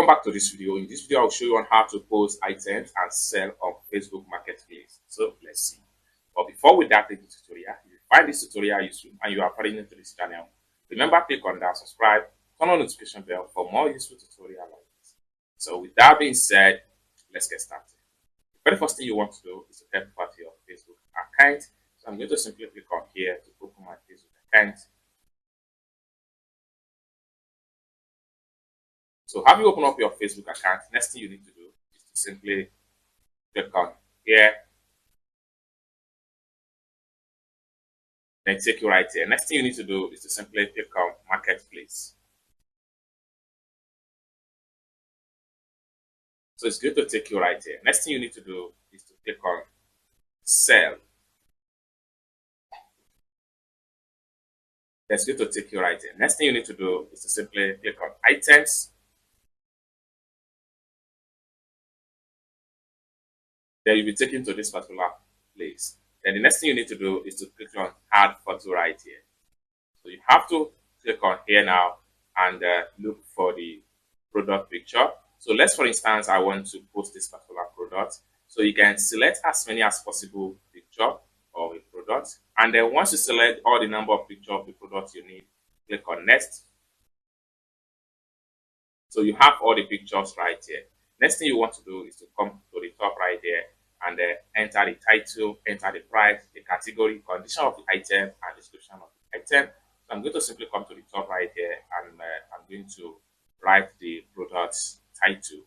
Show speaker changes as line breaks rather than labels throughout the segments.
back to this video. In this video, I'll show you on how to post items and sell on Facebook Marketplace. So let's see. But before we dive into the tutorial, if you find this tutorial useful and you are brand new to this channel, remember click on that subscribe, turn on the notification bell for more useful tutorials like this. So with that being said, let's get started. The very first thing you want to do is to get over to your Facebook account. So I'm going to simply click on here to open my Facebook account. So have you open up your Facebook account? Next thing you need to do is to simply click on here. Then take you right here. Next thing you need to do is to simply click on Marketplace. So it's going to take you right here. Next thing you need to do is to click on Sell. That's going to take you right here. Next thing you need to do is to simply click on Items. Then you'll be taken to this particular place. Then the next thing you need to do is to click on Add Photo right here. So you have to click on here now and look for the product picture. So let's, for instance, I want to post this particular product. So you can select as many as possible picture of a product. And then once you select all the number of pictures of the product you need, click on Next. So you have all the pictures right here. Next thing you want to do is to come to the top right here and enter the title, enter the price, the category, condition of the item, and description of the item. So I'm going to simply come to the top right here and I'm going to write the product title.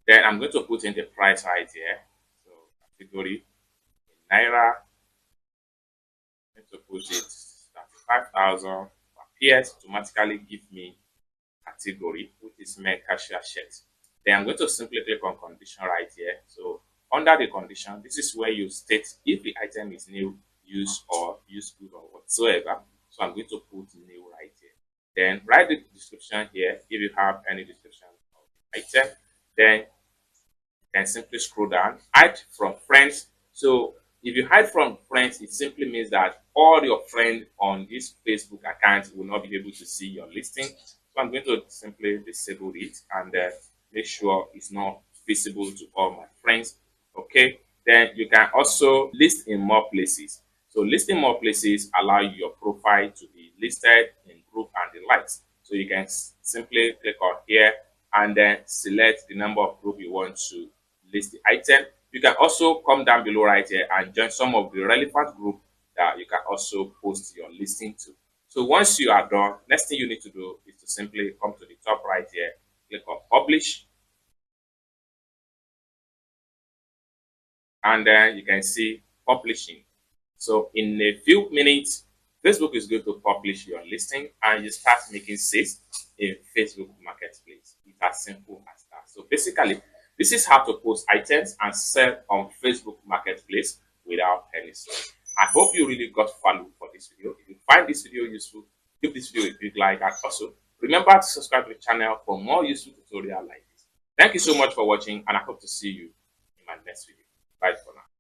Then I'm going to put in the price right here. So category in Naira. I'm going to put it 35,000. Appears automatically give me category, which is men cashier shirt. Then I'm going to simply click on condition right here. So under the condition, this is where you state if the item is new, used, or used good or whatsoever. So I'm going to put new right here. Then write the description here if you have any description of the item. Then you can simply scroll down, hide from friends. So if you hide from friends, it simply means that all your friends on this Facebook account will not be able to see your listing. So I'm going to simply disable it and make sure it's not visible to all my friends. Okay. Then you can also list in more places. So listing more places allow your profile to be listed in group and the likes. So you can simply click on here and then select the number of group you want to list the item. You can also come down below right here and join some of the relevant group that you can also post your listing to. So once you are done, next thing you need to do is to simply come to the top right here, click on Publish. And then you can see Publishing. So in a few minutes, Facebook is going to publish your listing and you start making sales in Facebook Marketplace. It's as simple as that. So basically, this is how to post items and sell on Facebook Marketplace without any sweat. I hope you really got value for this video. If you find this video useful, give this video a big like and also remember to subscribe to the channel for more useful tutorials like this. Thank you so much for watching and I hope to see you in my next video. Bye for now.